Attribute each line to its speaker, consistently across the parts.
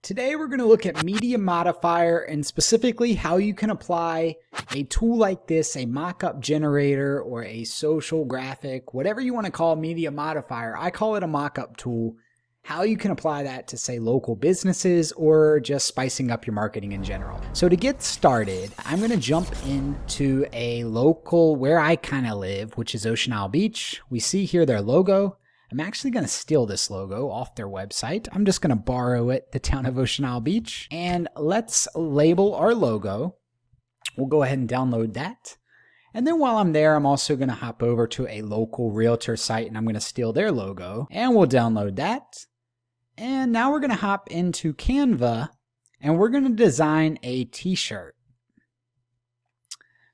Speaker 1: Today we're going to look at Media Modifier and specifically how you can apply a tool like this, a mock-up generator or a social graphic, whatever you want to call Media Modifier. I call it a mock-up tool. How you can apply that to, say, local businesses or just spicing up your marketing in general. So to get started, I'm going to jump into a local where I kind of live, which is Ocean Isle Beach. We see here their logo. I'm actually going to steal this logo off their website. I'm just going to borrow it, the town of Ocean Isle Beach. And let's label our logo. We'll go ahead and download that. And then while I'm there, I'm also going to hop over to a local realtor site and I'm going to steal their logo. And we'll download that. And now we're going to hop into Canva and we're going to design a t-shirt.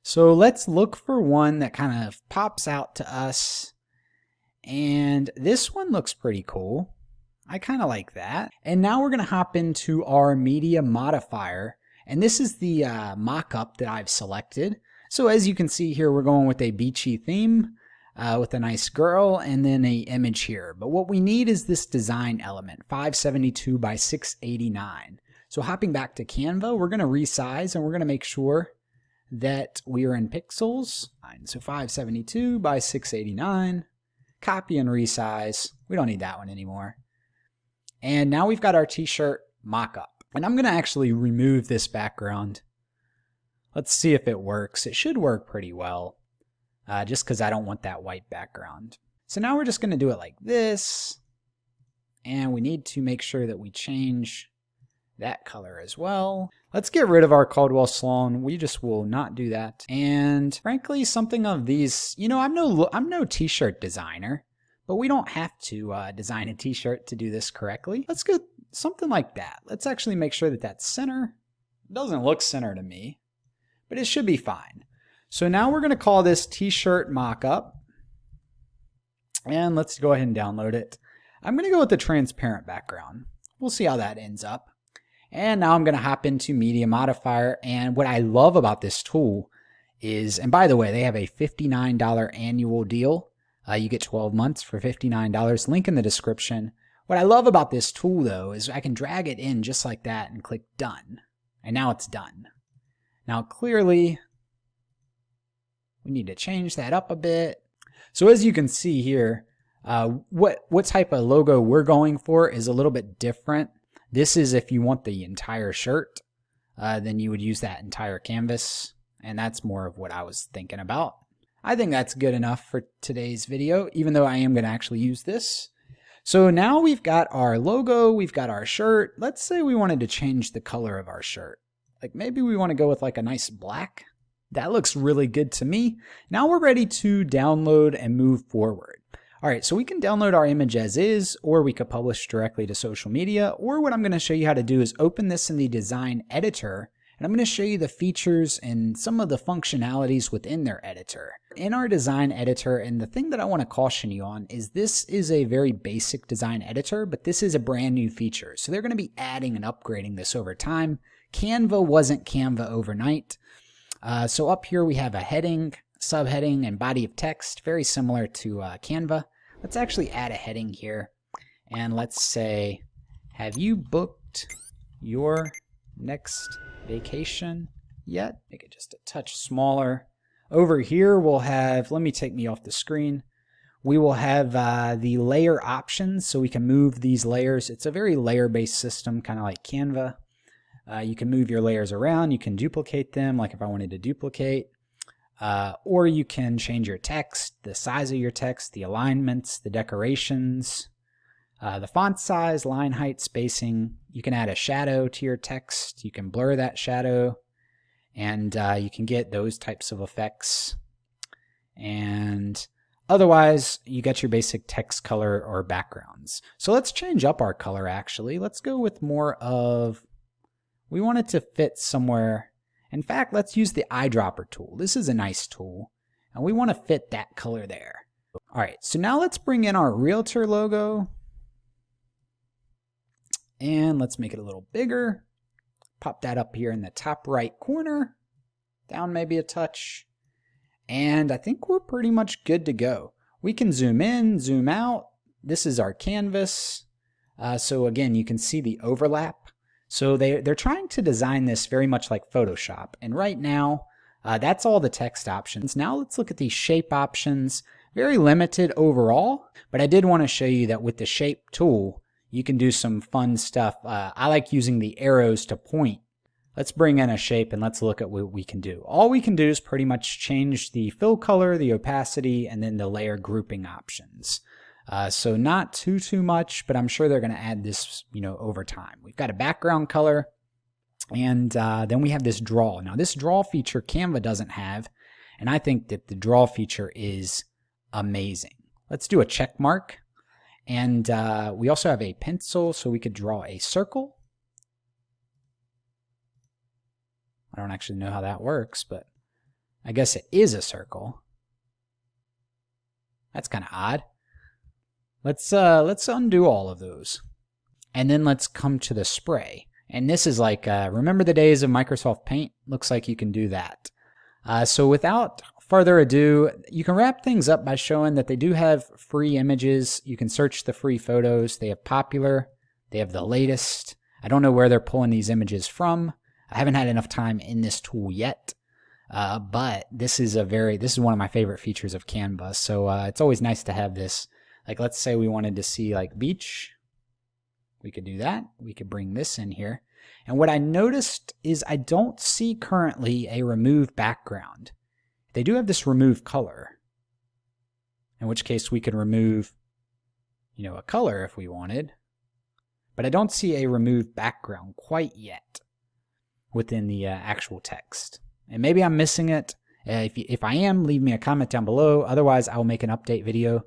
Speaker 1: So let's look for one that kind of pops out to us. And this one looks pretty cool. I kind of like that. And now we're going to hop into our Media Modifier. And this is the mock-up that I've selected. So as you can see here, we're going with a beachy theme with a nice girl and then an image here. But what we need is this design element, 572 by 689. So hopping back to Canva, we're going to resize and we're going to make sure that we are in pixels. So 572 by 689. Copy and resize. We don't need that one anymore. And now we've got our t-shirt mock-up. And I'm going to actually remove this background. Let's see if it works. It should work pretty well, just because I don't want that white background. So now we're just going to do it like this. And we need to make sure that we change that color as well. Let's get rid of our Caldwell Sloan. We just will not do that. And frankly, something of these, you know, I'm no t-shirt designer, but we don't have to design a t-shirt to do this correctly. Let's go something like that. Let's actually make sure that that's center. It doesn't look center to me, but it should be fine. So now we're going to call this t-shirt mockup. And let's go ahead and download it. I'm going to go with the transparent background. We'll see how that ends up. And now I'm going to hop into Media Modifier. And what I love about this tool is, and by the way, they have a $59 annual deal. You get 12 months for $59. Link in the description. What I love about this tool, though, is I can drag it in just like that and click Done. And now it's done. Now, clearly, we need to change that up a bit. So as you can see here, what type of logo we're going for is a little bit different. This is if you want the entire shirt, then you would use that entire canvas. And that's more of what I was thinking about. I think that's good enough for today's video, even though I am going to actually use this. So now we've got our logo, we've got our shirt. Let's say we wanted to change the color of our shirt. Like maybe we want to go with like a nice black. That looks really good to me. Now we're ready to download and move forward. All right, so we can download our image as is, or we could publish directly to social media, or what I'm going to show you how to do is open this in the design editor, and I'm going to show you the features and some of the functionalities within their editor. In our design editor, and the thing that I want to caution you on is this is a very basic design editor, but this is a brand new feature. So they're going to be adding and upgrading this over time. Canva wasn't Canva overnight. So up here we have a heading, subheading, and body of text, very similar to Canva. Let's actually add a heading here, and let's say, have you booked your next vacation yet? Make it just a touch smaller. Over here we'll have, let me take me off the screen. We will have the layer options, so we can move these layers. It's a very layer-based system, kind of like Canva. You can move your layers around, you can duplicate them, like if I wanted to duplicate. Or you can change your text, the size of your text, the alignments, the decorations, the font size, line height, spacing. You can add a shadow to your text. You can blur that shadow, and you can get those types of effects. And otherwise, you get your basic text color or backgrounds. So let's change up our color, actually. Let's go with more of, we want it to fit somewhere. In fact, let's use the eyedropper tool. This is a nice tool, and we want to fit that color there. All right, so now let's bring in our realtor logo, and let's make it a little bigger. Pop that up here in the top right corner, down maybe a touch, and I think we're pretty much good to go. We can zoom in, zoom out. This is our canvas. So again, you can see the overlap. So they're trying to design this very much like Photoshop. And right now, that's all the text options. Now let's look at the shape options. Very limited overall, but I did want to show you that with the shape tool, you can do some fun stuff. I like using the arrows to point. Let's bring in a shape and let's look at what we can do. All we can do is pretty much change the fill color, the opacity, and then the layer grouping options. So not too much, but I'm sure they're going to add this, over time. We've got a background color, and then we have this draw. Now this draw feature Canva doesn't have, and I think that the draw feature is amazing. Let's do a check mark, and we also have a pencil, so we could draw a circle. I don't actually know how that works, but I guess it is a circle. That's kind of odd. Let's undo all of those. And then let's come to the spray. And this is like, remember the days of Microsoft Paint? Looks like you can do that. So without further ado, you can wrap things up by showing that they do have free images. You can search the free photos. They have popular. They have the latest. I don't know where they're pulling these images from. I haven't had enough time in this tool yet. But this is one of my favorite features of Canva. So it's always nice to have this. Like, let's say we wanted to see like beach. We could do that. We could bring this in here. And what I noticed is I don't see currently a remove background. They do have this remove color, in which case we could remove, a color if we wanted. But I don't see a remove background quite yet within the actual text. And maybe I'm missing it. If I am, leave me a comment down below. Otherwise, I'll make an update video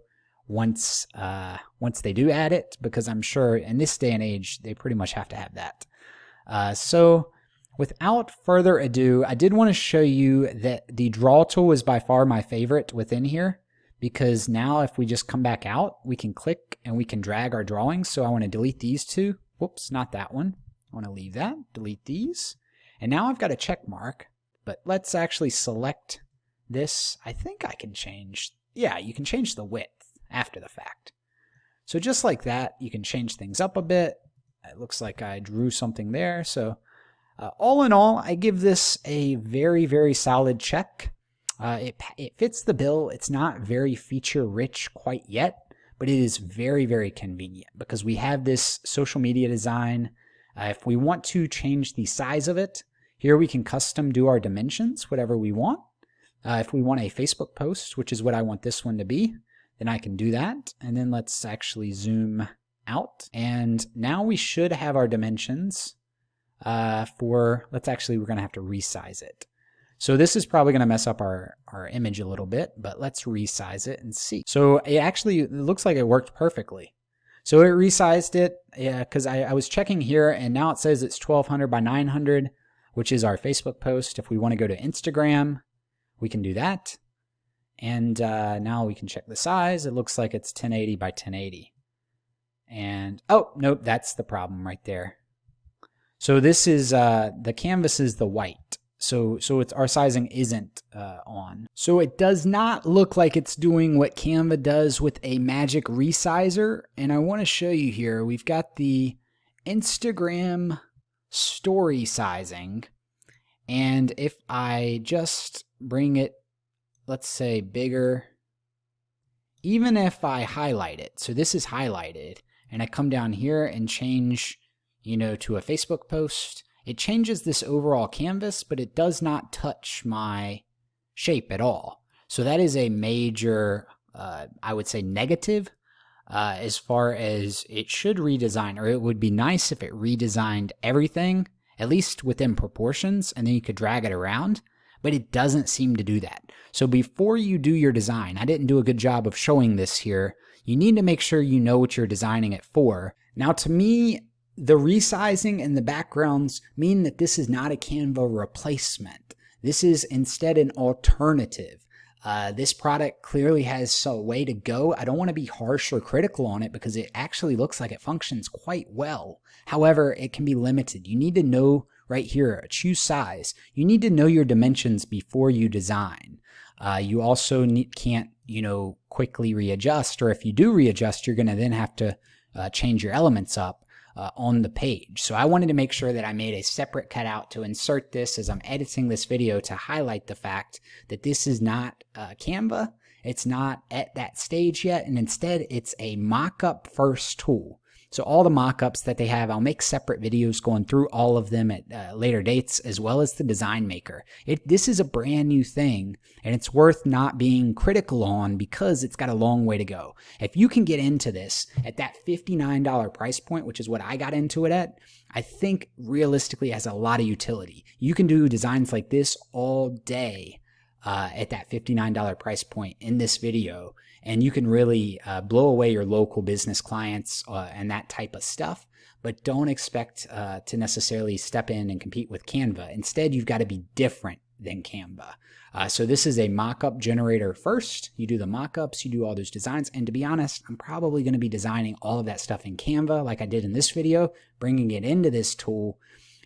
Speaker 1: once they do add it, because I'm sure in this day and age they pretty much have to have that. So without further ado, I did want to show you that the draw tool is by far my favorite within here, because now if we just come back out, we can click and we can drag our drawings. So I want to delete these two. Whoops, not that one. I want to leave that, delete these. And now I've got a check mark, but let's actually select this. I think I can change, yeah, you can change the width after the fact. So just like that, you can change things up a bit. It looks like I drew something there. So all in all, I give this a very solid check. It fits the bill. It's not very feature rich quite yet, but it is very convenient because we have this social media design. If we want to change the size of it, here we can custom do our dimensions, whatever we want. If we want a Facebook post, which is what I want this one to be, then I can do that. And then let's actually zoom out. And now we should have our dimensions we're going to have to resize it. So this is probably going to mess up our image a little bit, but let's resize it and see. So it looks like it worked perfectly. So it resized it because I was checking here, and now it says it's 1200 by 900, which is our Facebook post. If we want to go to Instagram, we can do that. And now we can check the size. It looks like it's 1080 by 1080. And, oh, nope, that's the problem right there. So this is, the canvas is the white. So it's, our sizing isn't on. So it does not look like it's doing what Canva does with a magic resizer. And I want to show you here, we've got the Instagram story sizing. And if I just bring it, let's say bigger, even if I highlight it, so this is highlighted, and I come down here and change, to a Facebook post, it changes this overall canvas, but it does not touch my shape at all. So that is a major, I would say, negative as far as it should redesign, or it would be nice if it redesigned everything, at least within proportions, and then you could drag it around. But it doesn't seem to do that. So before you do your design, I didn't do a good job of showing this here. You need to make sure you know what you're designing it for. Now, to me, the resizing and the backgrounds mean that this is not a Canva replacement. This is instead an alternative. This product clearly has a way to go. I don't want to be harsh or critical on it because it actually looks like it functions quite well. However, it can be limited. You need to know right here, choose size. You need to know your dimensions before you design. You also can't, quickly readjust, or if you do readjust, you're going to then have to change your elements up. on the page. So I wanted to make sure that I made a separate cutout to insert this as I'm editing this video to highlight the fact that this is not Canva. It's not at that stage yet, and instead it's a mock-up first tool. So all the mock-ups that they have, I'll make separate videos going through all of them at later dates, as well as the design maker. This is a brand new thing, and it's worth not being critical on because it's got a long way to go. If you can get into this at that $59 price point, which is what I got into it at, I think realistically it has a lot of utility. You can do designs like this all day at that $59 price point in this video, and you can really blow away your local business clients and that type of stuff, but don't expect to necessarily step in and compete with Canva. Instead, you've got to be different than Canva. So this is a mock-up generator first. You do the mock-ups, you do all those designs, and to be honest, I'm probably going to be designing all of that stuff in Canva like I did in this video, bringing it into this tool,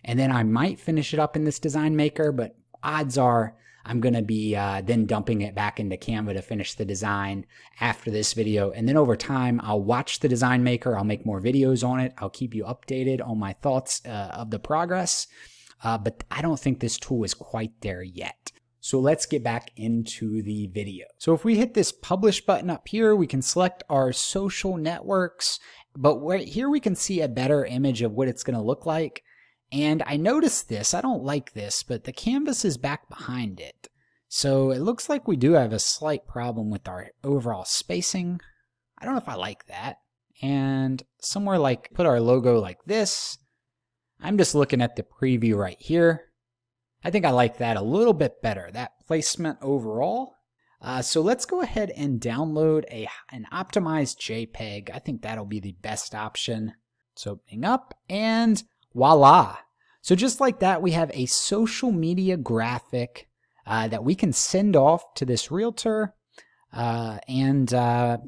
Speaker 1: and then I might finish it up in this design maker, but odds are I'm going to be then dumping it back into Canva to finish the design after this video. And then over time, I'll watch the design maker. I'll make more videos on it. I'll keep you updated on my thoughts of the progress. But I don't think this tool is quite there yet. So let's get back into the video. So if we hit this publish button up here, we can select our social networks. But right here, we can see a better image of what it's going to look like. And I noticed this, I don't like this, but the canvas is back behind it. So it looks like we do have a slight problem with our overall spacing. I don't know if I like that. And somewhere like put our logo like this. I'm just looking at the preview right here. I think I like that a little bit better, that placement overall. So let's go ahead and download an optimized JPEG. I think that'll be the best option. It's opening up and voila. So just like that, we have a social media graphic that we can send off to this realtor. You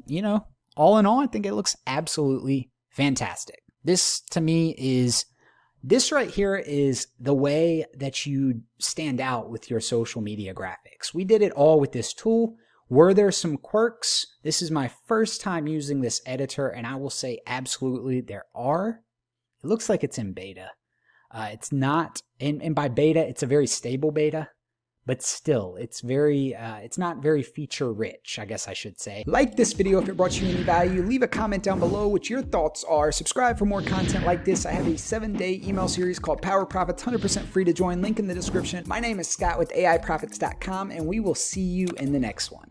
Speaker 1: know, all in all, I think it looks absolutely fantastic. This to me is, this right here is the way that you stand out with your social media graphics. We did it all with this tool. Were there some quirks? This is my first time using this editor, and I will say absolutely there are. It looks like it's in beta. It's not, and by beta, it's a very stable beta, but still, it's not very feature rich, I guess I should say. Like this video if it brought you any value. Leave a comment down below what your thoughts are. Subscribe for more content like this. I have a 7-day email series called Power Profits, 100% free to join. Link in the description. My name is Scott with aiPROFITz.com, and we will see you in the next one.